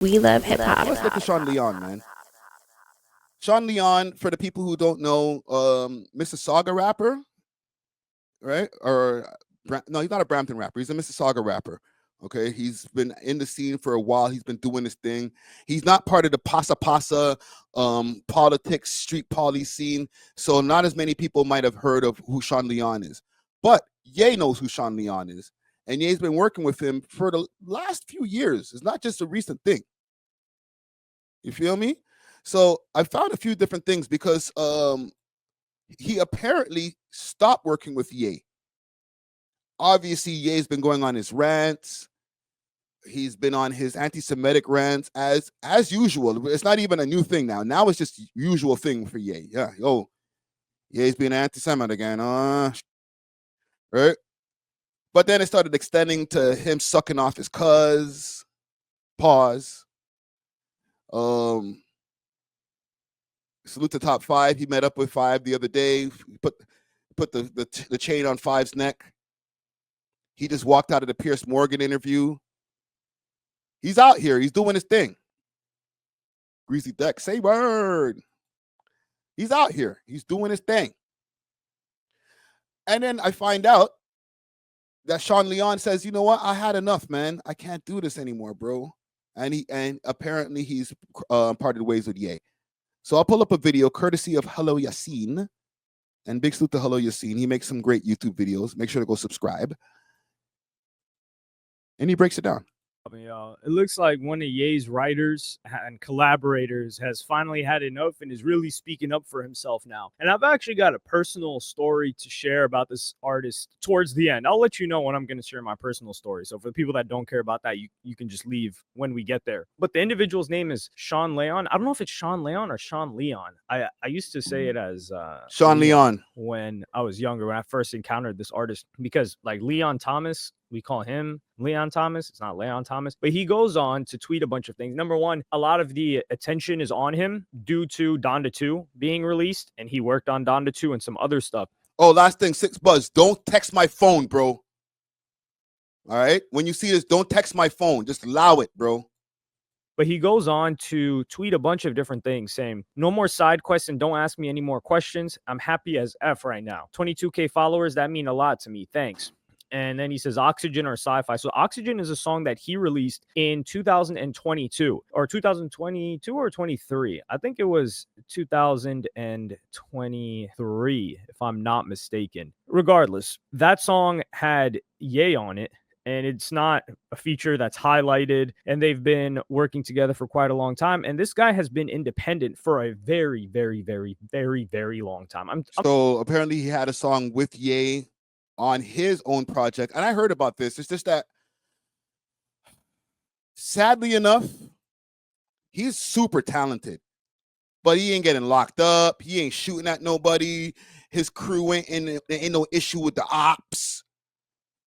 We love hip hop. Let's look at Sean Leon, man. Sean Leon, for the people who don't know, Mississauga rapper, right? Or no, he's not a Brampton rapper. He's a Mississauga rapper. Okay, he's been in the scene for a while. He's been doing his thing. He's not part of the pasa pasa politics, street poly scene. So not as many people might have heard of who Sean Leon is. But Ye knows who Sean Leon is. And Ye's been working with him for the last few years. It's not just a recent thing. You feel me? So I found a few different things because he apparently stopped working with Ye. Obviously, Ye's been going on his rants. He's been on his anti-Semitic rants as usual. It's not even a new thing now. Now it's just usual thing for Ye. Yeah, yo, Ye's being anti-Semite again. Right? But then it started extending to him sucking off his cuz. Pause. Salute to Top 5. He met up with 5 the other day. Put the chain on 5's neck. He just walked out of the Pierce Morgan interview. He's out here. He's doing his thing. Greasy Deck, say word. He's out here. He's doing his thing. And then I find out that Sean Leon says, you know what? I had enough, man. I can't do this anymore, bro. And apparently he's parted ways with Ye. So I'll pull up a video courtesy of Hello Yassine. And big salute to Hello Yassine. He makes some great YouTube videos. Make sure to go subscribe. And he breaks it down. Y'all. It looks like one of Ye's writers and collaborators has finally had enough and is really speaking up for himself now. And I've actually got a personal story to share about this artist towards the end. I'll let you know when I'm going to share my personal story. So for the people that don't care about that, you can just leave when we get there. But the individual's name is Sean Leon. I don't know if it's Sean Leon or Sean Leon. I used to say it as Sean Leon when I was younger, when I first encountered this artist, because like Leon Thomas, we call him Leon Thomas. It's not Leon Thomas, but he goes on to tweet a bunch of things. Number one, a lot of the attention is on him due to Donda 2 being released, and he worked on Donda 2 and some other stuff. Oh, last thing, 6 Buzz. Don't text my phone, bro. All right? When you see this, don't text my phone. Just allow it, bro. But he goes on to tweet a bunch of different things saying, no more side quests and don't ask me any more questions. I'm happy as F right now. 22K followers, that mean a lot to me. Thanks. And then he says Oxygen or Sci-Fi. So Oxygen is a song that he released in 2022 or 2022 or 23. I think it was 2023, if I'm not mistaken. Regardless, that song had Ye on it. And it's not a feature that's highlighted, and they've been working together for quite a long time. And this guy has been independent for a very, very, very, very, very long time. So apparently he had a song with Ye on his own project. And I heard about this. It's just that, sadly enough, he's super talented, but he ain't getting locked up. He ain't shooting at nobody. His crew ain't no issue with the ops.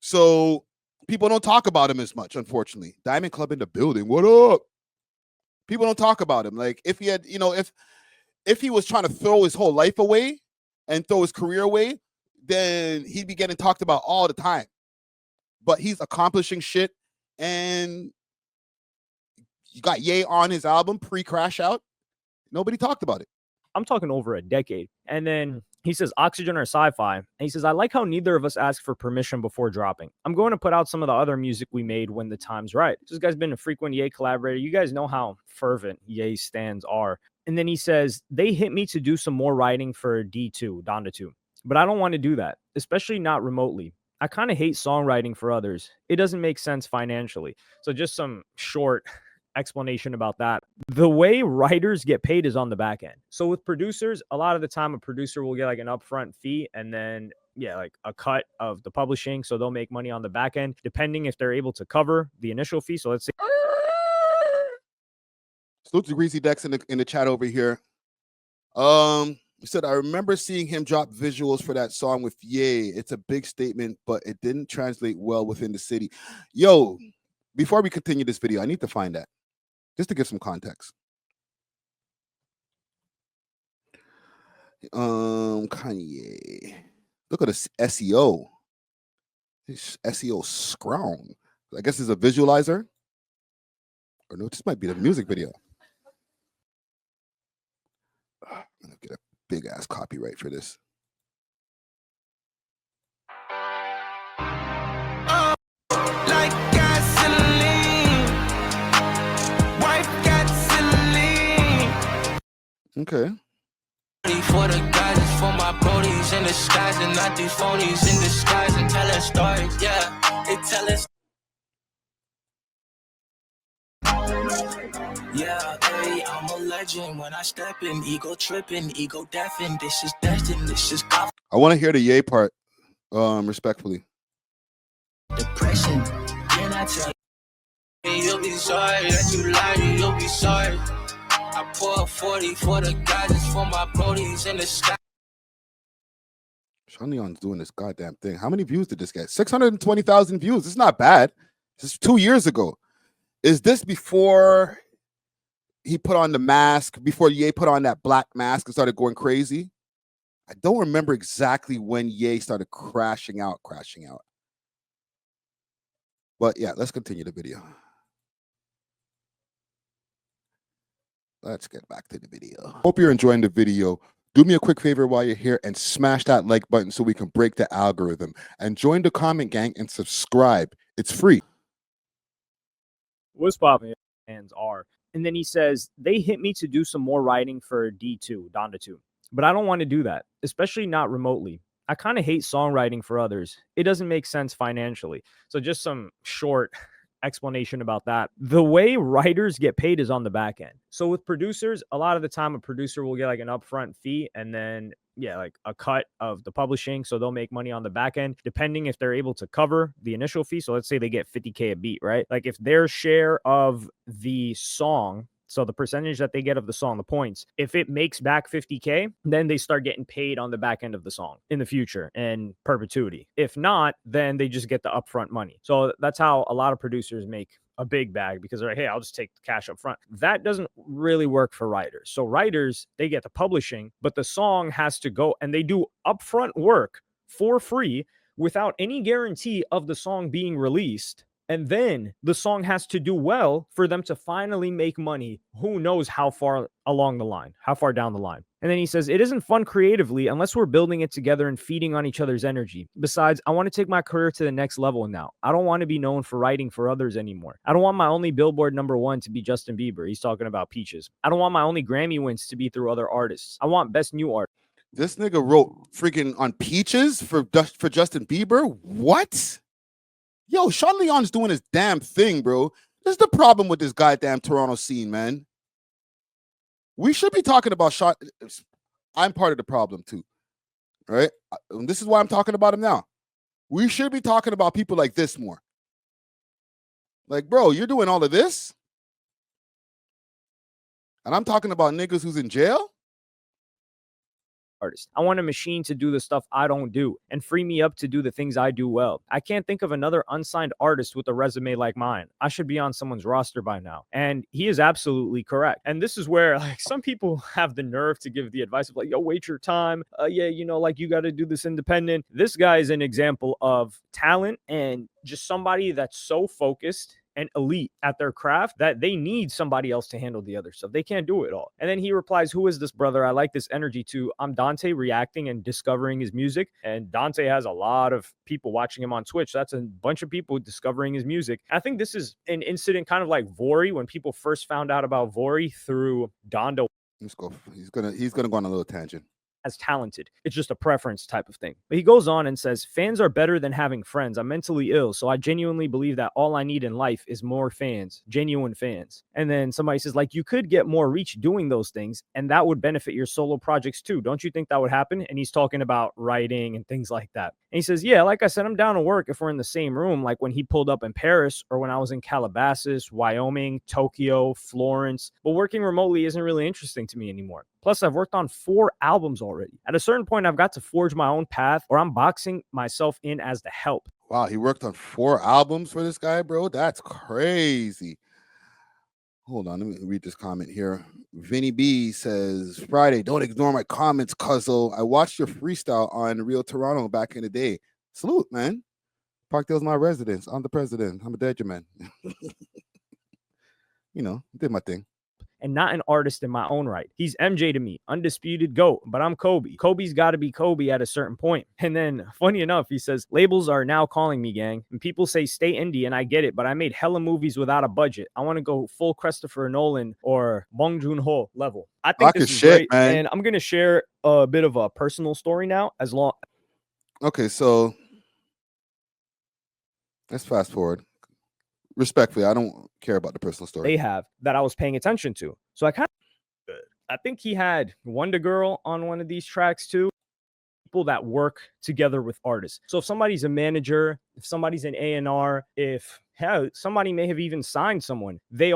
So people don't talk about him as much, unfortunately. Diamond Club in the building. What up? People don't talk about him. Like if he had, if he was trying to throw his whole life away and throw his career away, then he'd be getting talked about all the time. But he's accomplishing shit, and you got Ye on his album pre-Crash Out. Nobody talked about it. I'm talking over a decade. And then he says Oxygen or Sci-Fi. And he says, I like how neither of us asked for permission before dropping. I'm going to put out some of the other music we made when the time's right. This guy's been a frequent Ye collaborator. You guys know how fervent Ye stands are. And then he says, they hit me to do some more writing for D2, Donda 2. But I don't want to do that, especially not remotely. I kind of hate songwriting for others. It doesn't make sense financially. So just some short explanation about that. The way writers get paid is on the back end. So with producers, a lot of the time a producer will get like an upfront fee and then like a cut of the publishing. So they'll make money on the back end, depending if they're able to cover the initial fee. So let's say. Salute to Greasy Dex in the chat over here. He said, I remember seeing him drop visuals for that song with Ye. It's a big statement, but it didn't translate well within the city. Yo, before we continue this video, I need to find that, just to give some context. Kanye. Look at this SEO. This SEO strong. I guess it's a visualizer. Or no, this might be the music video. I'm gonna get a big ass copyright for this. Like gasoline. Wife gasoline. Okay. For the guys, for my brodies in disguise, and not these phonies in disguise, and tell us stories. Yeah, they tell us. Yeah, hey, I'm a legend when I step in, ego tripping, ego deafened. This is destined, this is God. I want to hear the yay part, respectfully. Depression, can I tell you? You'll be sorry that you lied, you'll be sorry. I pour 40 for the guys, it's for my brodies in the sky. Sean Leon's doing this goddamn thing. How many views did this get? 620,000 views. It's not bad. This is 2 years ago. Is this before he put on the mask, before Ye put on that black mask and started going crazy? I don't remember exactly when Ye started crashing out. But yeah, let's continue the video. Let's get back to the video. Hope you're enjoying the video. Do me a quick favor while you're here and smash that like button so we can break the algorithm. And join the comment gang and subscribe. It's free. What's popping? Fans are. And then he says, they hit me to do some more writing for D2, Donda 2. But I don't want to do that, especially not remotely. I kind of hate songwriting for others. It doesn't make sense financially. So just some short explanation about that. The way writers get paid is on the back end. So with producers, a lot of the time a producer will get like an upfront fee and then like a cut of the publishing. So they'll make money on the back end, depending if they're able to cover the initial fee. So let's say they get 50K a beat, right? Like if their share of the song, so the percentage that they get of the song, the points, if it makes back 50K, then they start getting paid on the back end of the song in the future and perpetuity. If not, then they just get the upfront money. So that's how a lot of producers make a big bag, because they're like, hey, I'll just take the cash up front. That doesn't really work for writers. So writers, they get the publishing, but the song has to go, and they do upfront work for free without any guarantee of the song being released. And then the song has to do well for them to finally make money. Who knows how far along the line, how far down the line. And then he says, it isn't fun creatively unless we're building it together and feeding on each other's energy. Besides, I want to take my career to the next level now. I don't want to be known for writing for others anymore. I don't want my only Billboard #1 to be Justin Bieber. He's talking about Peaches. I don't want my only Grammy wins to be through other artists. I want best new art. This nigga wrote freaking on Peaches for Justin Bieber? What? Yo, Sean Leon's doing his damn thing, bro. This is the problem with this goddamn Toronto scene, man. We should be talking about Sean. I'm part of the problem too, right? This is why I'm talking about him now. We should be talking about people like this more. Like, bro, you're doing all of this? And I'm talking about niggas who's in jail? Artist. I want a machine to do the stuff I don't do and free me up to do the things I do well. I can't think of another unsigned artist with a resume like mine. I should be on someone's roster by now. And he is absolutely correct. And this is where like some people have the nerve to give the advice of like, yo, wait your time. Like you got to do this independent. This guy is an example of talent and just somebody that's so focused and elite at their craft that they need somebody else to handle the other stuff. They can't do it all. And then he replies, who is this brother? I like this energy too. I'm Dante, reacting and discovering his music. And Dante has a lot of people watching him on Twitch. That's a bunch of people discovering his music. I think this is an incident kind of like Vori, when people first found out about Vori through Donda. Let's go. He's gonna go on a little tangent. As talented. It's just a preference type of thing. But he goes on and says, fans are better than having friends. I'm mentally ill, so I genuinely believe that all I need in life is more fans, genuine fans. And then somebody says, like, you could get more reach doing those things, and that would benefit your solo projects too. Don't you think that would happen? And he's talking about writing and things like that. And he says, yeah, like I said, I'm down to work if we're in the same room, like when he pulled up in Paris or when I was in Calabasas, Wyoming, Tokyo, Florence. But working remotely isn't really interesting to me anymore. Plus, I've worked on 4 albums already. At a certain point, I've got to forge my own path, or I'm boxing myself in as the help. Wow, he worked on 4 albums for this guy, bro. That's crazy. Hold on, let me read this comment here. Vinny B says, Friday, don't ignore my comments, cuzzo. I watched your freestyle on Real Toronto back in the day. Salute, man. Parkdale's my residence. I'm the president. I'm a dead man. you know, did my thing. And not an artist in my own right. He's MJ to me, undisputed GOAT, but I'm Kobe. Kobe's got to be Kobe at a certain point. And then, funny enough, he says, labels are now calling me, gang. And people say stay indie, and I get it, but I made hella movies without a budget. I want to go full Christopher Nolan or Bong Joon-ho level. I think this is shit, great. man. And I'm going to share a bit of a personal story now, as long. Okay, so let's fast forward. Respectfully, I don't care about the personal story. They have that I was paying attention to. So I think he had Wonder Girl on one of these tracks too. People that work together with artists. So if somebody's a manager, if somebody's an A&R, if somebody may have even signed someone, they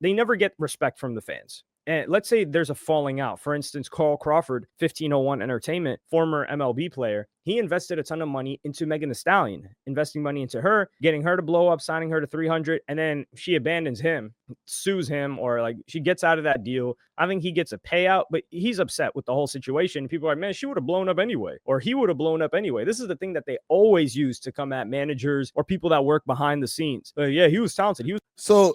never get respect from the fans. And let's say there's a falling out. For instance, Carl Crawford, 1501 Entertainment, former MLB player, he invested a ton of money into Megan Thee Stallion, investing money into her, getting her to blow up, signing her to 300, and then she abandons him, sues him, or like she gets out of that deal. I think he gets a payout, but he's upset with the whole situation. People are like, man, she would have blown up anyway, or he would have blown up anyway. This is the thing that they always use to come at managers or people that work behind the scenes. Yeah, he was talented. So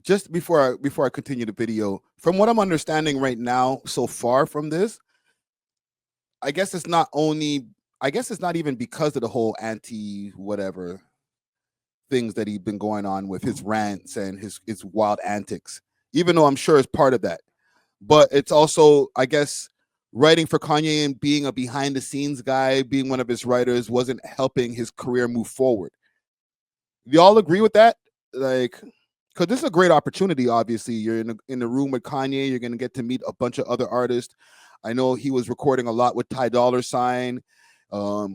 just before I continue the video, from what I'm understanding right now so far from this, I guess it's not even because of the whole anti whatever things that he's been going on with his rants and his wild antics, even though I'm sure it's part of that. But it's also, I guess, writing for Kanye and being a behind the scenes guy, being one of his writers, wasn't helping his career move forward. Do y'all agree with that? Like, because this is a great opportunity. Obviously, you're in the room with Kanye. You're going to get to meet a bunch of other artists. I know he was recording a lot with Ty Dolla $ign.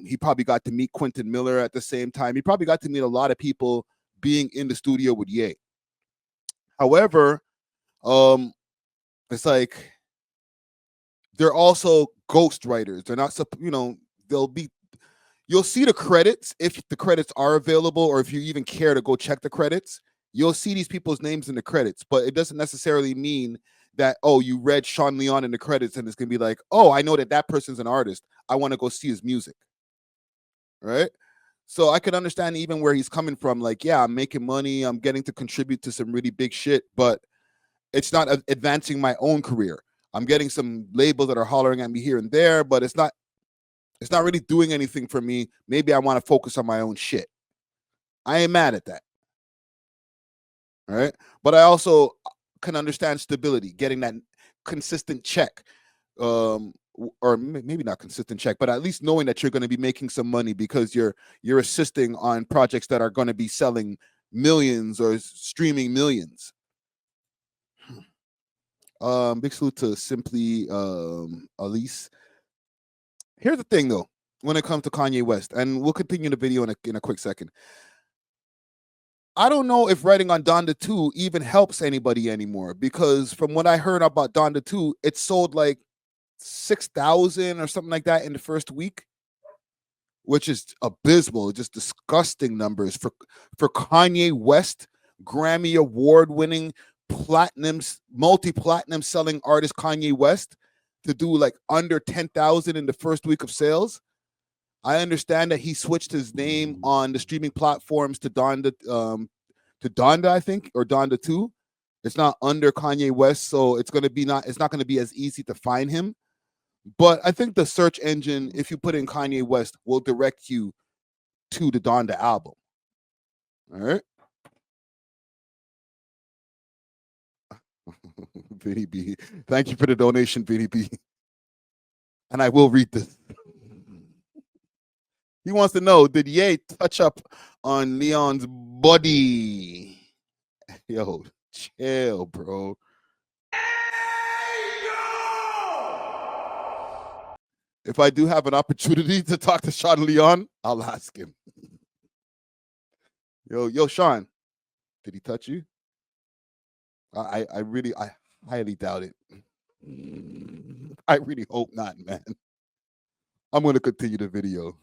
He probably got to meet Quentin Miller at the same time. He probably got to meet a lot of people being in the studio with Ye. However, it's like they're also ghost writers. They're not, you'll see the credits if the credits are available, or if you even care to go check the credits. You'll see these people's names in the credits, but it doesn't necessarily mean that, oh, you read Sean Leon in the credits and it's going to be like, oh, I know that person's an artist. I want to go see his music. Right? So I could understand even where he's coming from. Like, yeah, I'm making money. I'm getting to contribute to some really big shit, but it's not advancing my own career. I'm getting some labels that are hollering at me here and there, but it's not really doing anything for me. Maybe I want to focus on my own shit. I ain't mad at that. All right. But I also can understand stability, getting that consistent check. Or maybe not consistent check, but at least knowing that you're going to be making some money because you're assisting on projects that are going to be selling millions or streaming millions. Big salute to Simply Elise. Here's the thing though, when it comes to Kanye West, and we'll continue the video in a quick second. I don't know if writing on Donda 2 even helps anybody anymore, because from what I heard about Donda 2, it sold like 6,000 or something like that in the first week, which is abysmal, just disgusting numbers for Kanye West, Grammy award-winning, multi-platinum selling artist Kanye West, to do like under 10,000 in the first week of sales. I understand that he switched his name on the streaming platforms to Donda, I think, or Donda 2. It's not under Kanye West, so it's not going to be as easy to find him. But I think the search engine, if you put in Kanye West, will direct you to the Donda album. All right. Vinny B, thank you for the donation, Vinny B. And I will read this. He wants to know, did Ye touch up on Leon's body? Yo, chill, bro. If I do have an opportunity to talk to Sean Leon, I'll ask him. Yo, Sean, did he touch you? I highly doubt it. I really hope not, man. I'm going to continue the video.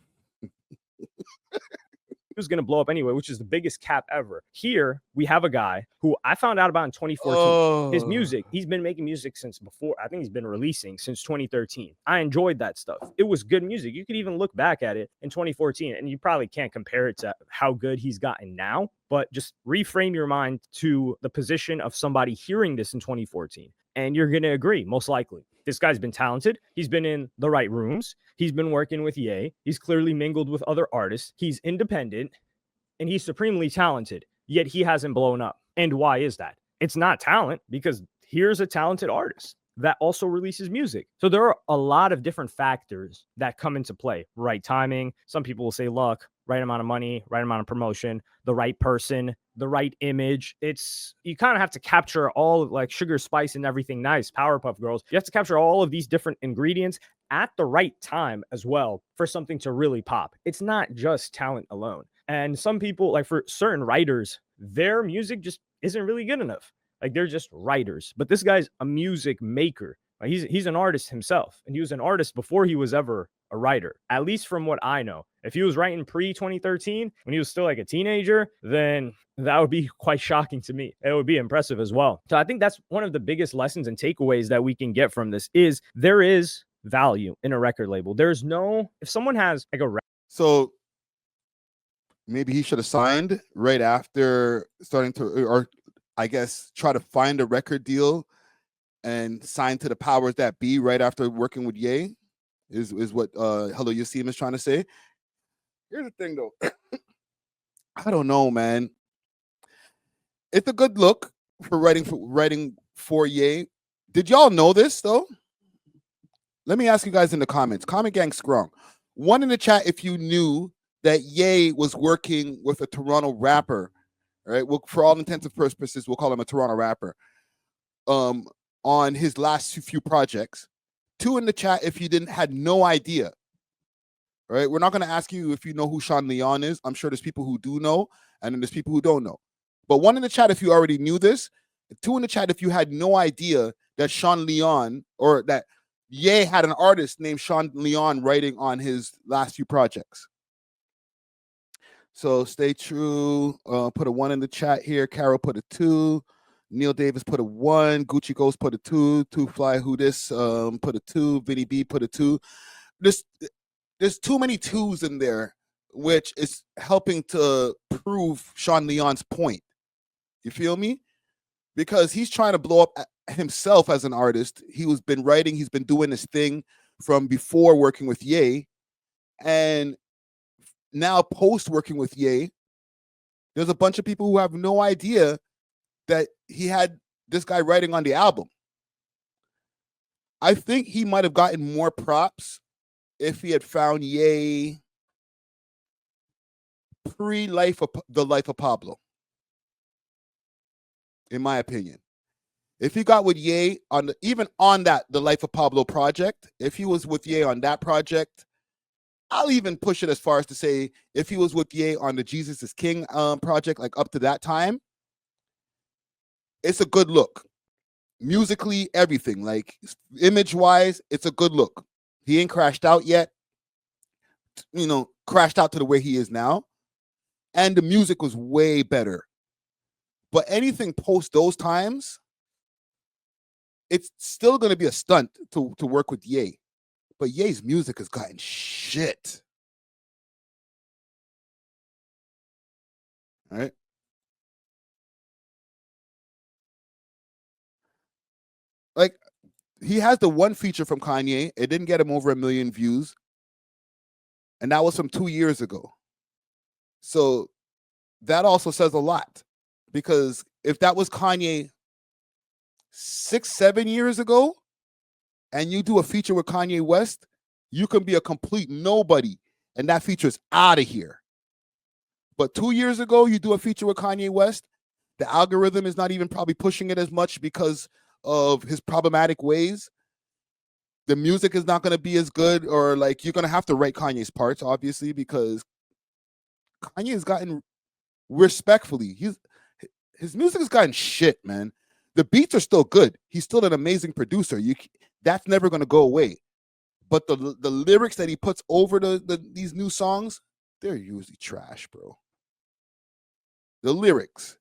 he was going to blow up anyway, which is the biggest cap ever. Here, we have a guy who I found out about in 2014. His music, he's been making music since before. I think he's been releasing since 2013. I enjoyed that stuff. It was good music. You could even look back at it in 2014, and you probably can't compare it to how good he's gotten now, but just reframe your mind to the position of somebody hearing this in 2014. And you're going to agree, most likely. This guy's been talented. He's been in the right rooms. He's been working with Ye. He's clearly mingled with other artists. He's independent and he's supremely talented, yet he hasn't blown up. And why is that? It's not talent, because here's a talented artist that also releases music. So there are a lot of different factors that come into play. Right timing. Some people will say luck, right amount of money, right amount of promotion, the right person, the right image. It's, you kind of have to capture all of, like, sugar, spice, and everything nice, Powerpuff Girls. You have to capture all of these different ingredients at the right time as well for something to really pop. It's not just talent alone. And some people, like for certain writers, their music just isn't really good enough. Like, they're just writers. But this guy's a music maker. Like, he's an artist himself. And he was an artist before he was ever a writer, at least from what I know. If he was writing pre-2013, when he was still like a teenager, then that would be quite shocking to me. It would be impressive as well. So I think that's one of the biggest lessons and takeaways that we can get from this is there is value in a record label. There's no, if someone has like a So maybe he should have signed right after starting to, or I guess try to find a record deal and sign to the powers that be right after working with Ye, is what Hello Yasim is trying to say. Here's the thing though. I don't know, man. It's a good look for writing for Ye. Did y'all know this though? Let me ask you guys in the comments. Comment gang strong. One in the chat if you knew that Ye was working with a Toronto rapper, right? Well, for all intents and purposes, we'll call him a Toronto rapper. On his last few projects. 2 in the chat if you had no idea. All right, we're not going to ask you if you know who Sean Leon is. I'm sure there's people who do know, and then there's people who don't know. But 1 in the chat if you already knew this. 2 in the chat if you had no idea that Sean Leon, or that Ye had an artist named Sean Leon writing on his last few projects. So stay true. Put a 1 in the chat here. Carol put a 2. Neil Davis put a 1. Gucci Ghost put a 2. Two Fly Who This put a 2. Vinny B put a 2. There's too many 2s in there, which is helping to prove Sean Leon's point. You feel me? Because he's trying to blow up himself as an artist. He's been writing. He's been doing this thing from before working with Ye, and now post working with Ye, there's a bunch of people who have no idea that he had this guy writing on the album. I think he might have gotten more props if he had found Ye the life of Pablo, in my opinion. If he got with Ye on even on that the Life of Pablo project, if he was with Ye on that project, I'll even push it as far as to say if he was with Ye on the Jesus is King project, like up to that time, it's a good look. Musically, everything, like image-wise, it's a good look. He ain't crashed out yet, crashed out to the way he is now. And the music was way better. But anything post those times, it's still going to be a stunt to work with Ye. But Ye's music has gotten shit. All right? Like, he has the one feature from Kanye. It didn't get him over 1 million views. And that was from 2 years ago. So that also says a lot. Because if that was Kanye 6-7 years ago, and you do a feature with Kanye West, you can be a complete nobody, and that feature is out of here. But 2 years ago, you do a feature with Kanye West, the algorithm is not even probably pushing it as much because of his problematic ways. The music is not going to be as good, or like you're going to have to write Kanye's parts, obviously, because Kanye has gotten, respectfully, his music has gotten shit, man. The beats are still good. He's still an amazing producer. That's never going to go away. But the lyrics that he puts over these new songs, they're usually trash, bro. the lyrics.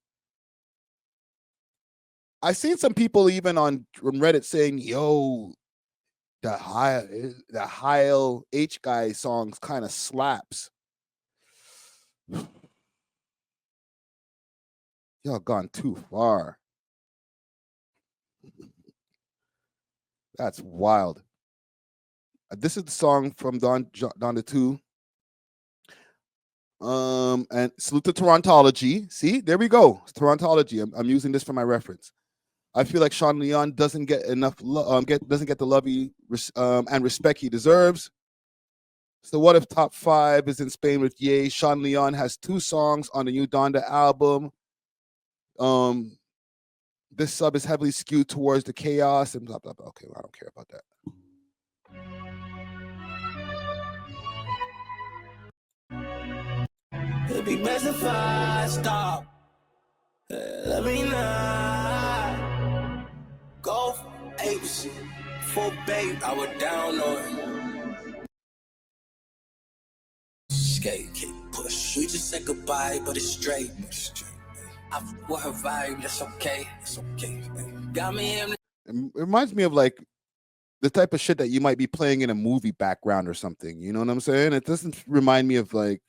I seen some people even on Reddit saying, "Yo, the Heil H guy songs kind of slaps." Y'all gone too far. That's wild. This is the song from Donda 2. And salute to Torontology. See, there we go. It's Torontology. I'm using this for my reference. I feel like Sean Leon doesn't get enough doesn't get the love he and respect he deserves. So what if top 5 is in Spain with Ye? Sean Leon has 2 songs on the new Donda album. This sub is heavily skewed towards the chaos and blah blah blah. Okay, well, I don't care about that. It'd be best if I stop. Let me not go apes for bait. I was down on skate, kick, push. We just said goodbye, but it's straight. I with her vibe, that's okay. It's okay. Got me in. It reminds me of like the type of shit that you might be playing in a movie background or something. You know what I'm saying? It doesn't remind me of like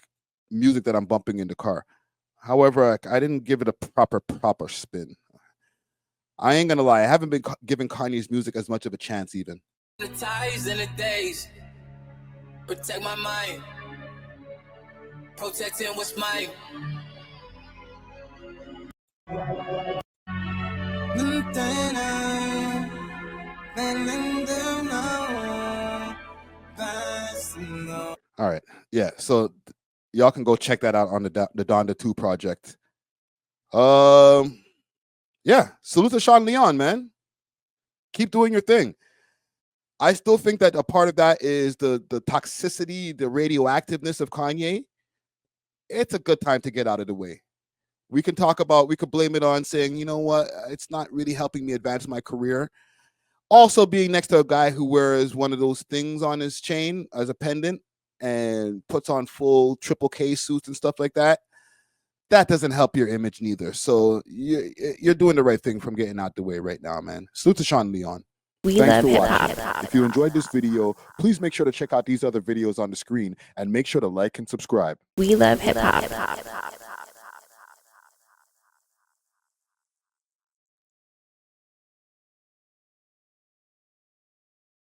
music that I'm bumping in the car. However, I didn't give it a proper spin. I ain't gonna lie, I haven't been giving Kanye's music as much of a chance even. The ties and the days. Protect my mind. Protecting what's mine. All right. Yeah. So y'all can go check that out on the Donda 2 project. Yeah. Salute to Sean Leon, man. Keep doing your thing. I still think that a part of that is the toxicity, the radioactiveness of Kanye. It's a good time to get out of the way. We could blame it on saying, you know what, it's not really helping me advance my career. Also being next to a guy who wears one of those things on his chain as a pendant and puts on full triple K suits and stuff like that, that doesn't help your image neither. So you're doing the right thing from getting out the way right now, man. Salute to Sean Leon. Thanks for watching. If you enjoyed this video, please make sure to check out these other videos on the screen and make sure to like and subscribe. We love hip hop.